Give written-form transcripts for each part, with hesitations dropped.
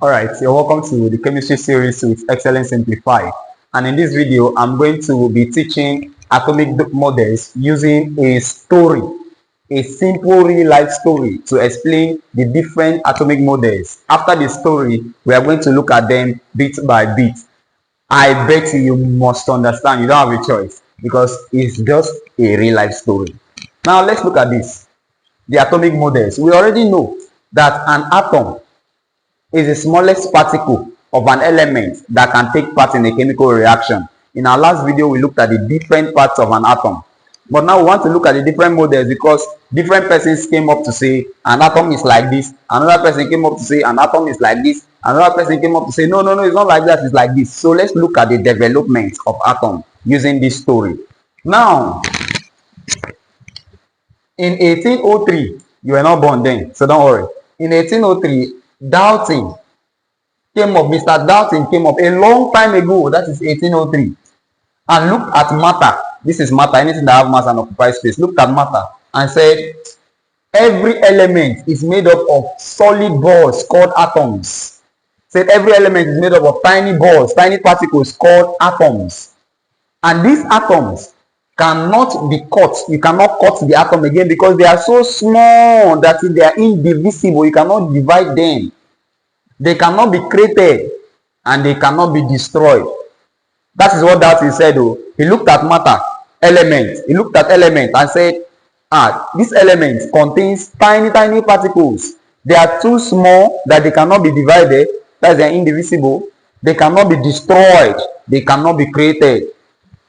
Alright, you're welcome to the chemistry series with Excellence Simplified. And in this video, I'm going to be teaching atomic models using a story, a simple real life story to explain the different atomic models. After the story, we are going to look at them bit by bit. I bet you must understand, you don't have a choice because it's just a real life story. Now let's look at this. The atomic models. We already know that an atom is the smallest particle of an element that can take part in a chemical reaction. In our last video, we looked at the different parts of an atom. But now we want to look at the different models because different persons came up to say an atom is like this. Another person came up to say an atom is like this. Another person came up to say, no, it's not like that, it's like this. So let's look at the development of atom using this story. Now, in 1803, you were not born then, so don't worry. In 1803, Dalton came up, Mr. Dalton came up a long time ago, that is 1803, and looked at matter. This is matter, anything that have mass and occupies space. Looked at matter and said, every element is made up of solid balls called atoms. Said every element is made up of tiny balls, tiny particles called atoms. And these atoms cannot be cut. You cannot cut the atom again because they are so small that they are indivisible. You cannot divide them. They cannot be created and they cannot be destroyed. That is what Dalton said. He looked at matter, element. He looked at element and said, this element contains tiny particles. They are too small that they cannot be divided. That is, they are indivisible. They cannot be destroyed. They cannot be created.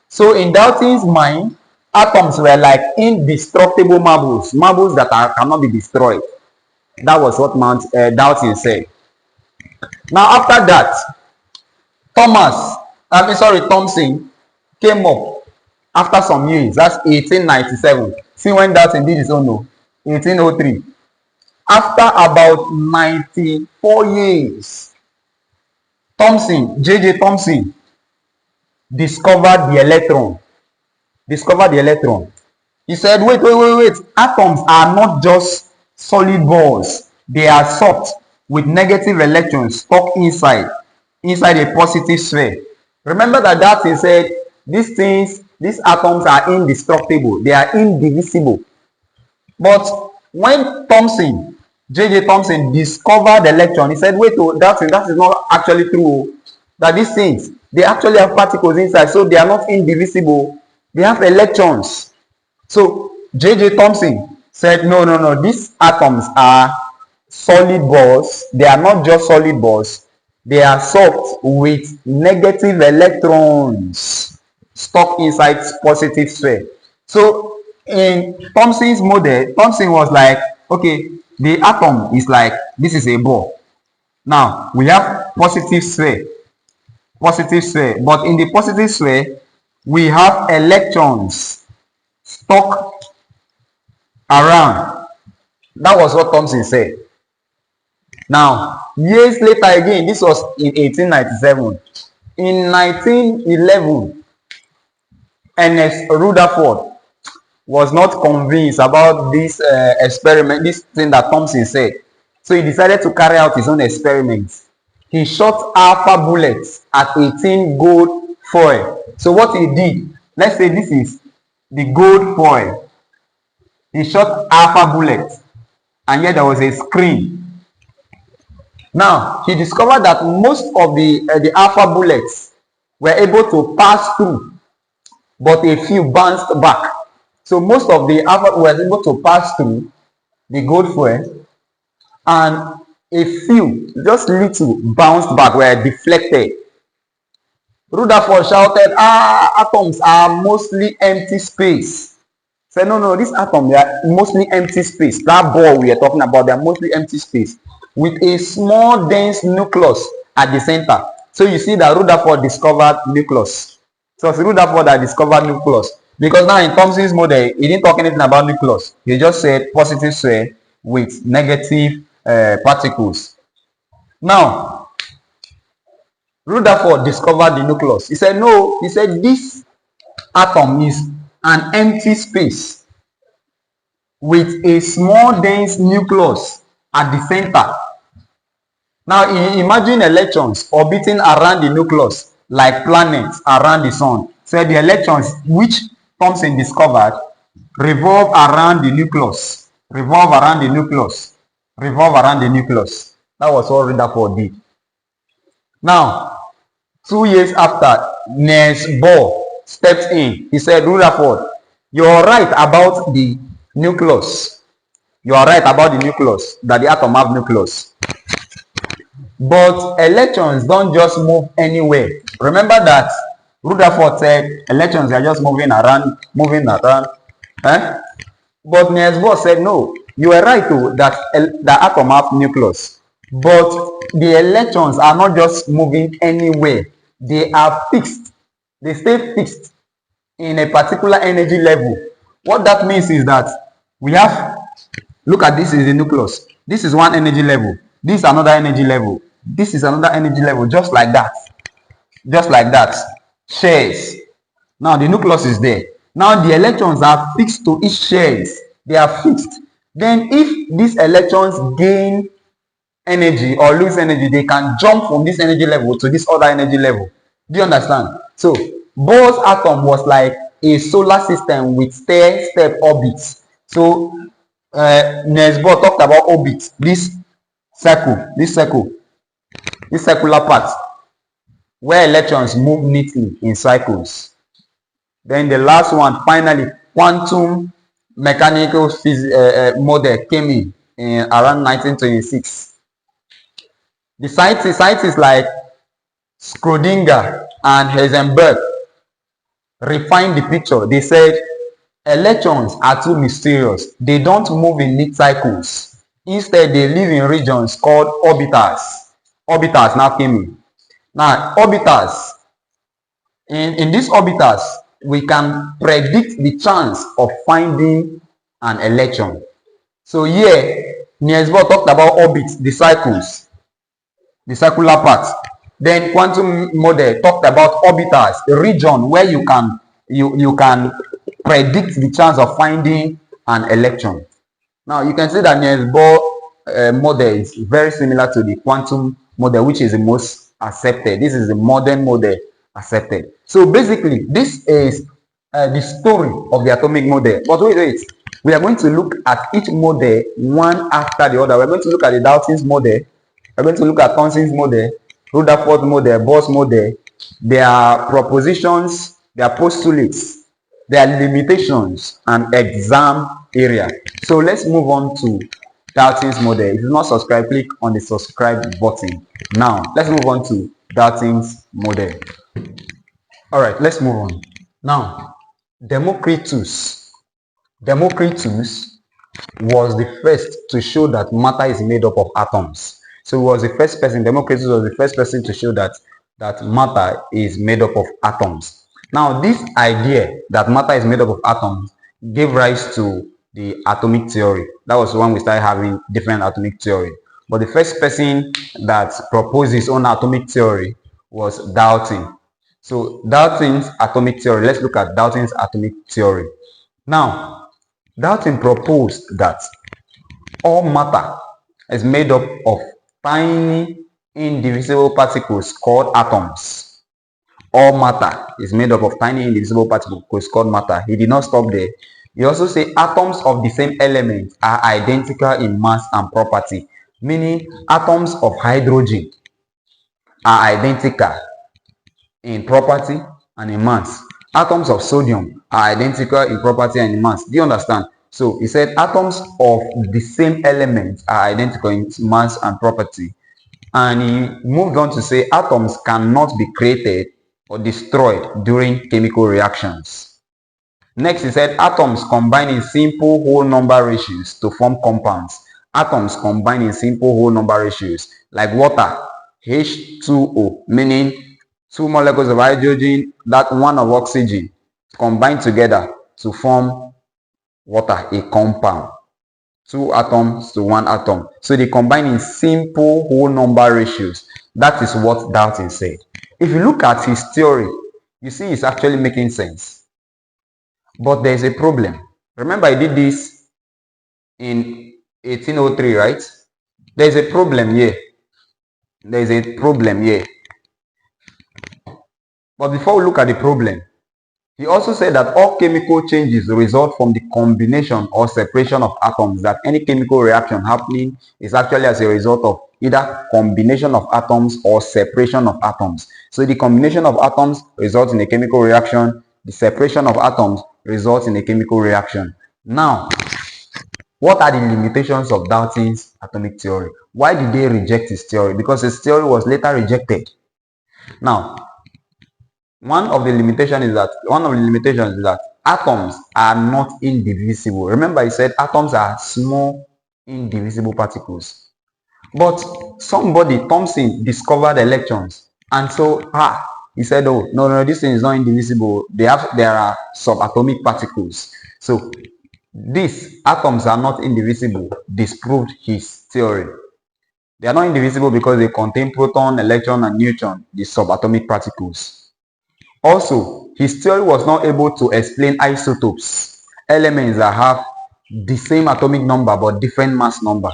So in Dalton's mind, atoms were like indestructible marbles, marbles that cannot be destroyed. That was what Dalton said. Now after that, Thomson came up after some years. That's 1897. See when Dalton did his own, 1803. After about 94 years, J.J. Thomson discovered the electron. He said, wait. Atoms are not just solid balls. They are soft with negative electrons stuck inside a positive sphere. Remember that Dalton said these atoms are indestructible. They are indivisible. But when J.J. Thomson discovered the electron, he said, wait, Dalton, that is not actually true. That these things, they actually have particles inside, so they are not indivisible. They have electrons. So J.J. Thomson said, no, these atoms are solid balls. They are not just solid balls. They are soft with negative electrons stuck inside positive sphere. So in Thomson's model, Thomson was like, okay, the atom is like, this is a ball. Now we have positive sphere, but in the positive sphere we have electrons stuck around. That was what Thomson said. Now years later again, this was in 1897. In 1911, Ernest Rutherford was not convinced about this experiment, this thing that Thomson said. So he decided to carry out his own experiments. He shot alpha bullets at 18 gold foil. So what he did, let's say this is the gold foil. He shot alpha bullets, and yet there was a screen. Now he discovered that most of the alpha bullets were able to pass through, but a few bounced back. So most of the alpha were able to pass through the gold foil, and a few, just little, bounced back, were deflected. Rutherford shouted, atoms are mostly empty space. Said, no, these atoms, they are mostly empty space. That ball we are talking about, they are mostly empty space with a small dense nucleus at the center. So you see that Rutherford discovered nucleus. So it's Rutherford that discovered nucleus. Because now in Thomson's model, he didn't talk anything about nucleus. He just said positive sphere with negative particles. Now, Rutherford discovered the nucleus. He said, no, he said this atom is an empty space with a small dense nucleus at the center. Now imagine electrons orbiting around the nucleus like planets around the sun. So the electrons which Thomson discovered revolve around the nucleus, revolve around the nucleus, revolve around the nucleus. That was what Rutherford did. Now, 2 years after, Niels Bohr stepped in. He said, Rutherford, you're right about the nucleus. You are right about the nucleus, that the atom have nucleus. But electrons don't just move anywhere. Remember that Rutherford said electrons are just moving around, moving around. Eh? But Niels Bohr said, no, you are right too, that the atom have nucleus. But the electrons are not just moving anywhere. They are fixed. They stay fixed in a particular energy level. What that means is that we have, look at this is the nucleus. This is one energy level. This is another energy level. This is another energy level, just like that. Just like that. Shares. Now the nucleus is there. Now the electrons are fixed to each shares. They are fixed. Then if these electrons gain energy or lose energy, they can jump from this energy level to this other energy level. Do you understand? So Bohr's atom was like a solar system with stair-step orbits. So Niels Bohr talked about orbits, this circular part where electrons move neatly in cycles. Then the last one, finally, quantum mechanical model came in around 1926. The scientists like Schrödinger and Heisenberg refined the picture. They said electrons are too mysterious. They don't move in neat cycles. Instead, they live in regions called orbitals. Orbitals now came in. Now, orbitals, in these orbitals, we can predict the chance of finding an electron. So here, Niels Bohr talked about orbits, the cycles, the circular part. Then quantum model talked about orbitals, the region where you can predict the chance of finding an electron. Now you can see that Niels Bohr model is very similar to the quantum model, which is the most accepted. This is the modern model accepted. So basically, this is the story of the atomic model. But wait. We are going to look at each model one after the other. We're going to look at the Dalton's model. We're going to look at Thomson's model, Rutherford model, Bohr's model, their propositions, their postulates, their limitations, and exam area. So let's move on to Dalton's model. If you're not subscribed, click on the subscribe button. Now, let's move on to Dalton's model. All right, let's move on. Now, Democritus was the first to show that matter is made up of atoms. So he was the first person, Democritus was the first person to show that matter is made up of atoms. Now, this idea that matter is made up of atoms gave rise to the atomic theory. That was when we started having different atomic theory. But the first person that proposed his own atomic theory was Dalton. So Dalton's atomic theory, let's look at Dalton's atomic theory. Now, Dalton proposed that all matter is made up of tiny indivisible particles called atoms. All matter is made up of tiny indivisible particles called matter. He did not stop there. He also said atoms of the same element are identical in mass and property, meaning atoms of hydrogen are identical in property and in mass. Atoms of sodium are identical in property and in mass. Do you understand? So he said atoms of the same element are identical in mass and property. And he moved on to say atoms cannot be created or destroyed during chemical reactions. Next, he said atoms combine in simple whole number ratios to form compounds. Atoms combine in simple whole number ratios, like water, H2O, meaning 2 molecules of hydrogen, that 1 of oxygen, combine together to form water, a compound. 2 atoms to 1 atom. So they combine in simple whole number ratios. That is what Dalton said. If you look at his theory, you see it's actually making sense. But there's a problem. Remember, I did this in 1803, right? There's a problem here. there is a problem here. But before we look at the problem, he also said that all chemical changes result from the combination or separation of atoms, that any chemical reaction happening is actually as a result of either combination of atoms or separation of atoms. So the combination of atoms results in a chemical reaction, the separation of atoms results in a chemical reaction. Now, what are the limitations of Dalton's atomic theory? Why did they reject his theory? Because his theory was later rejected. Now, one of the limitations is that atoms are not indivisible. Remember, he said atoms are small, indivisible particles. But somebody, Thomson, discovered electrons, and so he said, "Oh no, this thing is not indivisible. There are subatomic particles." So these atoms are not indivisible disproved his theory. They are not indivisible because they contain proton, electron, and neutron, the subatomic particles. Also, his theory was not able to explain isotopes, elements that have the same atomic number but different mass number.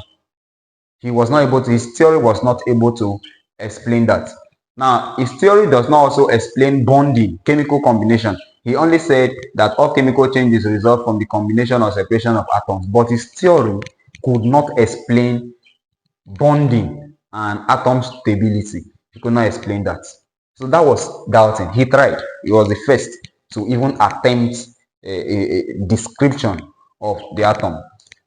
His theory was not able to explain that. Now, his theory does not also explain bonding, chemical combination. He only said that all chemical changes result from the combination or separation of atoms, but his theory could not explain bonding and atom stability. He could not explain that. So that was Dalton. He tried. He was the first to even attempt a description of the atom.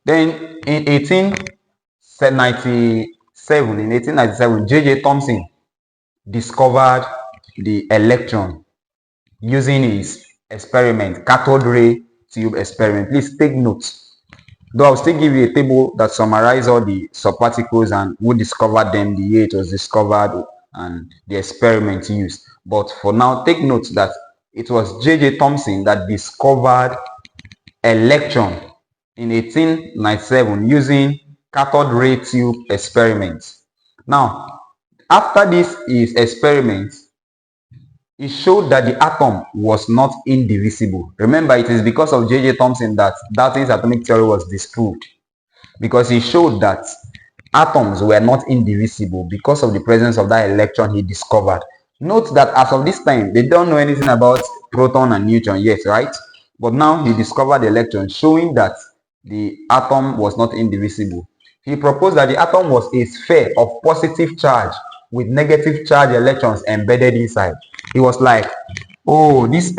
Then in 1897, J.J. Thomson discovered the electron using his experiment, cathode ray tube experiment. Please take notes. Though I'll still give you a table that summarizes all the subparticles and who discovered them, the year it was discovered, and the experiment used. But for now, take note that it was J.J. Thomson that discovered electron in 1897 using cathode ray tube experiments. Now, after this is experiment, it showed that the atom was not indivisible. Remember, it is because of J.J. Thomson that Dalton's atomic theory was disproved, because he showed that atoms were not indivisible because of the presence of that electron he discovered. Note that as of this time, they don't know anything about proton and neutron yet, right? But now he discovered the electron, showing that the atom was not indivisible. He proposed that the atom was a sphere of positive charge with negative charge electrons embedded inside. He was like, oh, this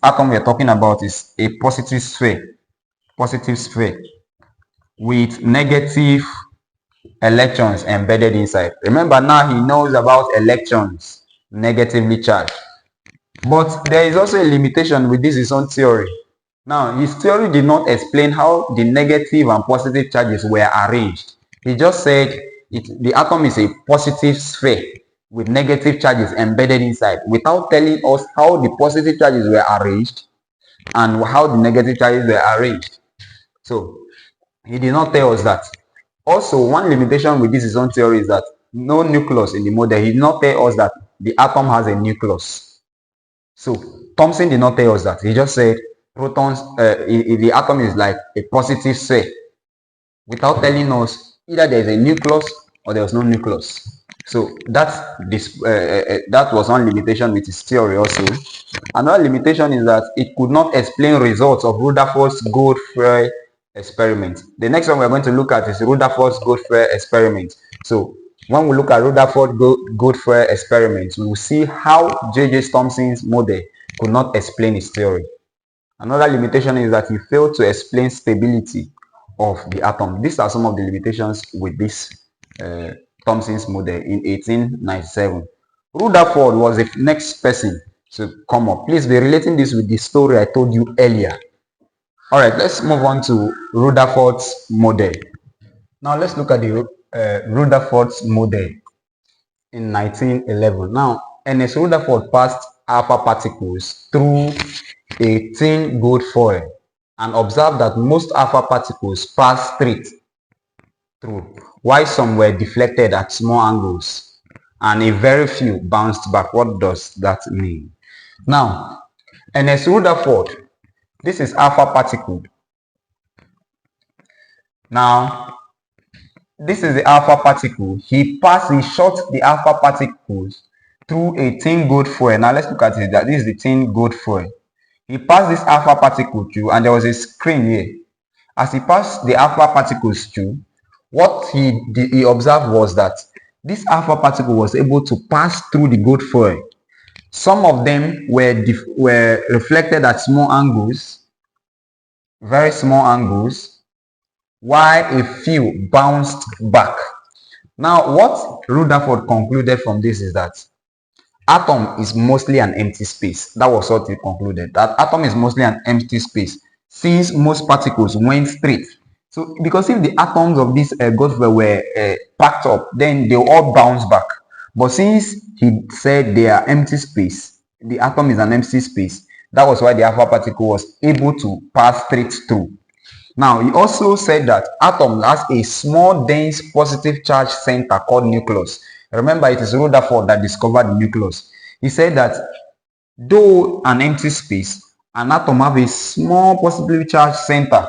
atom we're talking about is a positive sphere with negative electrons embedded inside. Remember, now he knows about electrons negatively charged. But there is also a limitation with this his own theory. Now, his theory did not explain how the negative and positive charges were arranged. He just said the atom is a positive sphere with negative charges embedded inside, without telling us how the positive charges were arranged and how the negative charges were arranged. So, he did not tell us that. Also, one limitation with this his own theory is that no nucleus in the model. He did not tell us that the atom has a nucleus. So, Thomson did not tell us that. He just said protons, the atom is like a positive sphere, without telling us either there is a nucleus or there was no nucleus. So that was one limitation with his theory also. Another limitation is that it could not explain results of Rutherford's Godfrey experiment. The next one we're going to look at is Rutherford's Godfrey experiment. So when we look at Rutherford Godfrey experiment, we will see how J.J. Thomson's model could not explain his theory. Another limitation is that he failed to explain stability of the atom. These are some of the limitations with this Thomson's model in 1897. Rutherford was the next person to come up. Please be relating this with the story I told you earlier. All right, let's move on to Rutherford's model. Now let's look at the Rutherford's model in 1911. Now, Ernest Rutherford passed alpha particles through a thin gold foil and observed that most alpha particles passed straight through, while some were deflected at small angles and a very few bounced back. What does that mean? Now, Ernest Rutherford, this is alpha particle. Now, this is the alpha particle. He shot the alpha particles through a tin gold foil. Now let's look at it. That this is the tin gold foil. He passed this alpha particle through, and there was a screen here. As he passed the alpha particles through, what he observed was that this alpha particle was able to pass through the gold foil. Some of them were reflected at small angles, very small angles, while a few bounced back. Now, what Rutherford concluded from this is that atom is mostly an empty space. That was what he concluded, that atom is mostly an empty space, since most particles went straight. So, because if the atoms of this gold were packed up, then they all bounce back. But since he said they are empty space, the atom is an empty space, that was why the alpha particle was able to pass straight through. Now, he also said that atom has a small, dense, positive charge center called nucleus. Remember, it is Rutherford that discovered the nucleus. He said that though an empty space, an atom have a small, positively charged center.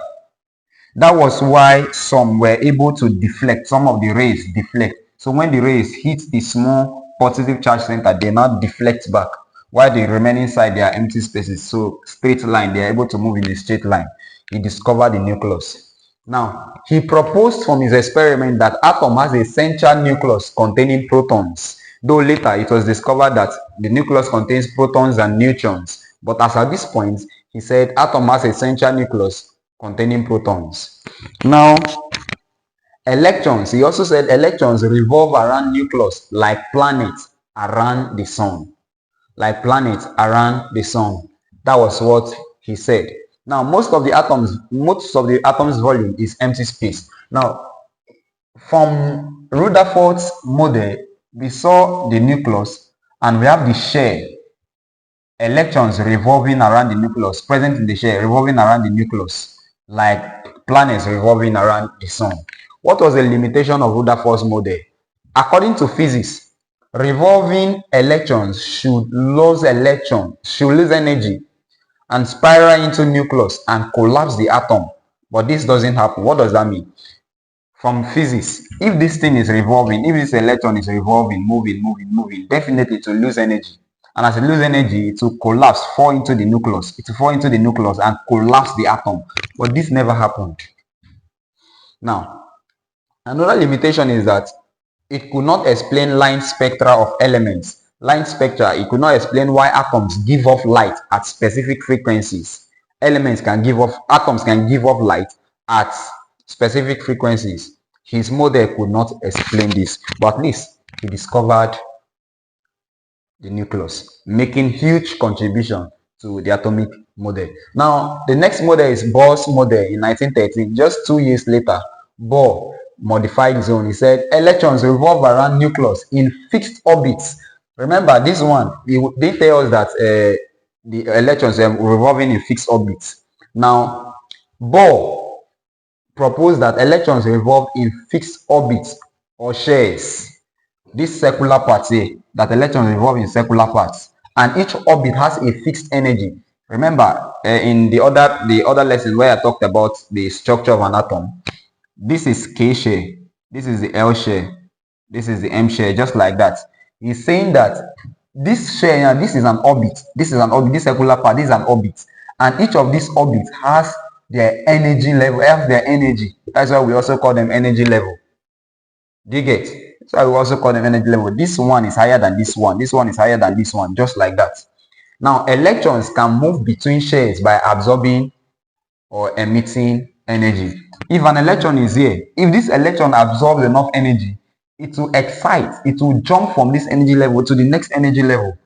That was why some were able to deflect. Some of the rays deflect. So when the rays hit the small, positive charge center, they now deflect back. While the remaining side, they are empty spaces. So straight line, they are able to move in a straight line. He discovered the nucleus. Now, he proposed from his experiment that atom has a central nucleus containing protons, though later it was discovered that the nucleus contains protons and neutrons. But as at this point, he said atom has a central nucleus containing protons. Now, electrons, he also said electrons revolve around nucleus like planets around the sun. Like planets around the sun. That was what he said. Now, most of the atoms volume is empty space. Now, from Rutherford's model, we saw the nucleus and we have the shell. Electrons revolving around the nucleus, present in the shell, revolving around the nucleus, like planets revolving around the sun. What was the limitation of Rutherford's model? According to physics, revolving electrons should lose energy and spiral into nucleus and collapse the atom. But this doesn't happen. What does that mean? From physics, if this thing is revolving, if this electron is revolving, moving, definitely it will lose energy. And as it loses energy, it will collapse, fall into the nucleus. It will fall into the nucleus and collapse the atom. But this never happened. Now, another limitation is that it could not explain line spectra of elements. Line spectra, it could not explain why atoms give off light at specific frequencies. Atoms can give off light at specific frequencies. His model could not explain this, but at least he discovered the nucleus, making huge contribution to the atomic model. Now, the next model is Bohr's model in 1913. Just 2 years later, Bohr modified his own. He said electrons revolve around nucleus in fixed orbits. Remember this one, they tell us that the electrons are revolving in fixed orbits. Now, Bohr proposed that electrons revolve in fixed orbits or shells. This circular part here, that electrons revolve in circular parts, and each orbit has a fixed energy. Remember in the other lesson where I talked about the structure of an atom, this is K share, this is the L share, this is the M share, just like that. He's saying that this share, this is an orbit, this circular part, this is an orbit, and each of these orbits has their energy level, their energy. That's why we also call them energy level. Do you get? So I will also call them energy level. This one is higher than this one. This one is higher than this one, just like that. Now, electrons can move between shares by absorbing or emitting energy. If an electron is here, if this electron absorbs enough energy, it will excite. It will jump from this energy level to the next energy level.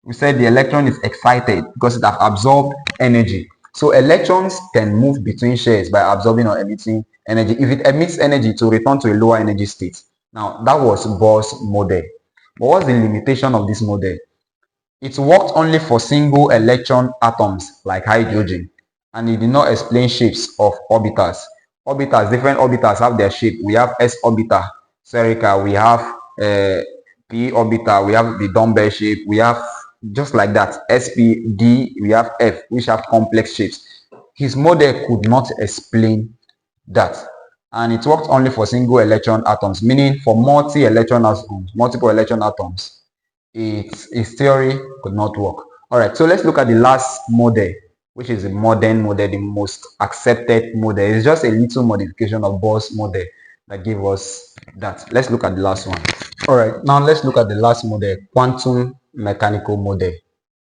We said the electron is excited because it has absorbed energy. So electrons can move between shares by absorbing or emitting energy. If it emits energy, to return to a lower energy state. Now, that was Bohr's model. But what's the limitation of this model? It worked only for single electron atoms like hydrogen, and it did not explain shapes of orbitals. Different orbitals have their shape. We have s orbital, spherical. We have p orbital. We have the dumbbell shape. We have just like that, sp, d. We have f, which have complex shapes. His model could not explain that. and it worked only for single electron atoms, meaning for multiple electron atoms, its theory could not work. All right, so let's look at the last model, which is the modern model, the most accepted model. It's just a little modification of Bohr's model that gave us that. Let's look at the last one. All right, now let's look at the last model, quantum mechanical model,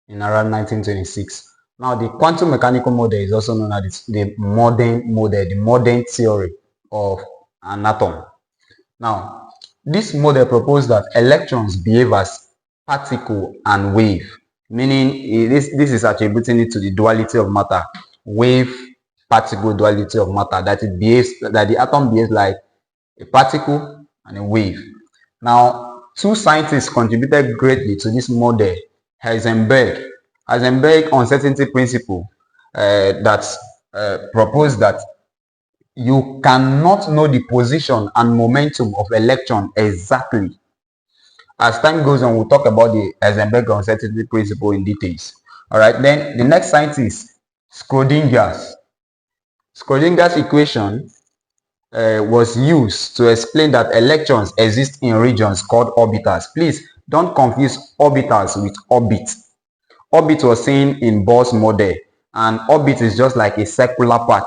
in around 1926. Now, the quantum mechanical model is also known as the modern model, the modern theory of an atom. Now, this model proposed that electrons behave as particle and wave, meaning this is attributing it to the duality of matter, wave particle duality of matter, that the atom behaves like a particle and a wave. Now, two scientists contributed greatly to this model. Heisenberg uncertainty principle that proposed that you cannot know the position and momentum of electron exactly. As time goes on, we'll talk about the Heisenberg uncertainty principle in details. All right, then the next scientist, Schrodinger's equation was used to explain that electrons exist in regions called orbitals. Please don't confuse orbitals with orbit. Orbit was seen in Bohr's model, and orbit is just like a circular part.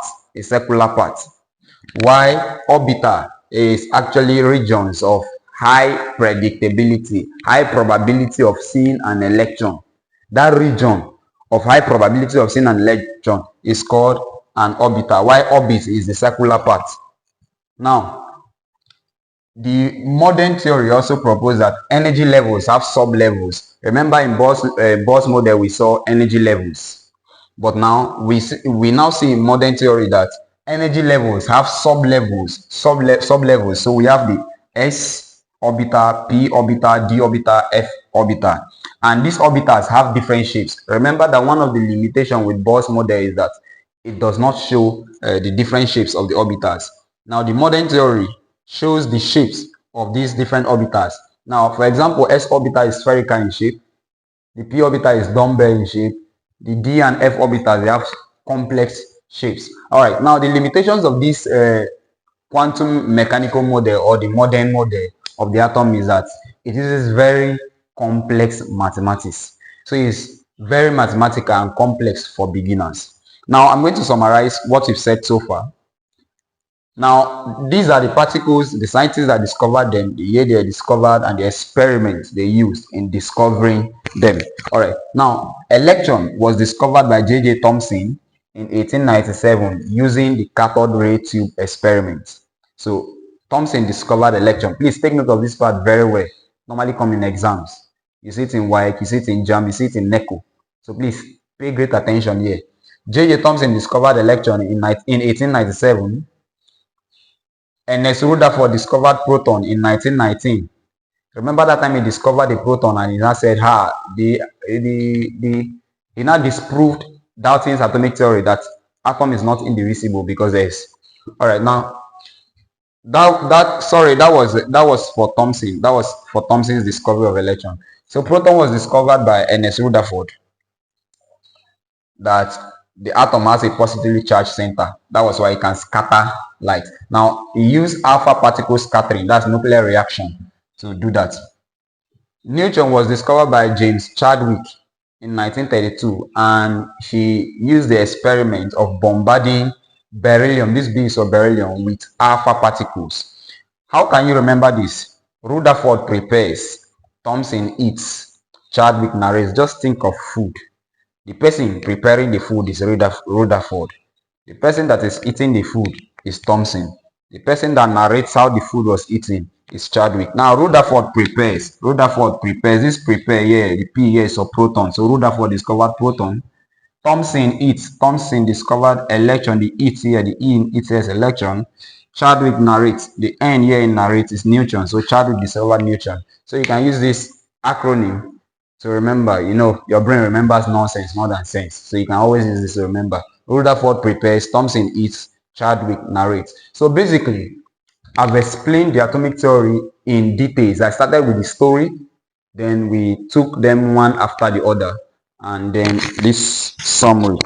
While orbital is actually regions of high predictability, high probability of seeing an electron. That region of high probability of seeing an electron is called an orbital, while orbit is the circular part. Now, the modern theory also proposed that energy levels have sub-levels. Remember, in Bohr's model, we saw energy levels. But now, we now see in modern theory that energy levels have sub-levels. So we have the S orbital, P orbital, D orbital, F orbital. And these orbitals have different shapes. Remember that one of the limitations with Bohr's model is that it does not show the different shapes of the orbitals. Now, the modern theory shows the shapes of these different orbitals. Now, for example, S orbital is spherical in shape. The P orbital is dumbbell in shape. The D and F orbitals, they have complex shapes. All right, now the limitations of this quantum mechanical model or the modern model of the atom is that it uses very complex mathematics. So it's very mathematical and complex for beginners. Now, I'm going to summarize what we've said so far. Now, these are the particles, the scientists that discovered them, the year they are discovered, and the experiments they used in discovering them. All right. Now, electron was discovered by J.J. Thomson in 1897 using the cathode ray tube experiment. So, Thomson discovered electron. Please take note of this part very well. Normally come in exams. You see it in WAEC, you see it in JAMB, you see it in NECO. So, please pay great attention here. J.J. Thomson discovered electron in 1897. Rutherford discovered proton in 1919. Remember that time he discovered the proton and he now said, he now disproved Dalton's atomic theory that atom is not indivisible because there is. All right, now that was for Thomson. That was for Thomson's discovery of electron. So proton was discovered by Rutherford. That the atom has a positively charged center. That was why it can scatter light. Now, he used alpha particle scattering, that's nuclear reaction, to do that. Neutron was discovered by James Chadwick in 1932, and he used the experiment of bombarding beryllium, this beings of beryllium, with alpha particles. How can you remember this? Rutherford prepares, Thomson eats, Chadwick narrates. Just think of food. The person preparing the food is Rutherford. The person that is eating the food is Thomson. The person that narrates how the food was eaten is Chadwick. Now, Rutherford prepares. This prepare here, the P here is a proton. So, Rutherford discovered proton. Thomson eats. Thomson discovered electron. The eat here, the E in it is electron. Chadwick narrates. The N here in narrates is neutron. So, Chadwick discovered neutron. So, you can use this acronym to remember. You know, your brain remembers nonsense more than sense. So, you can always use this to remember. Rutherford prepares, Thomson eats, Chadwick narrates. So basically, I've explained the atomic theory in details. I started with the story, then we took them one after the other, and then this summary.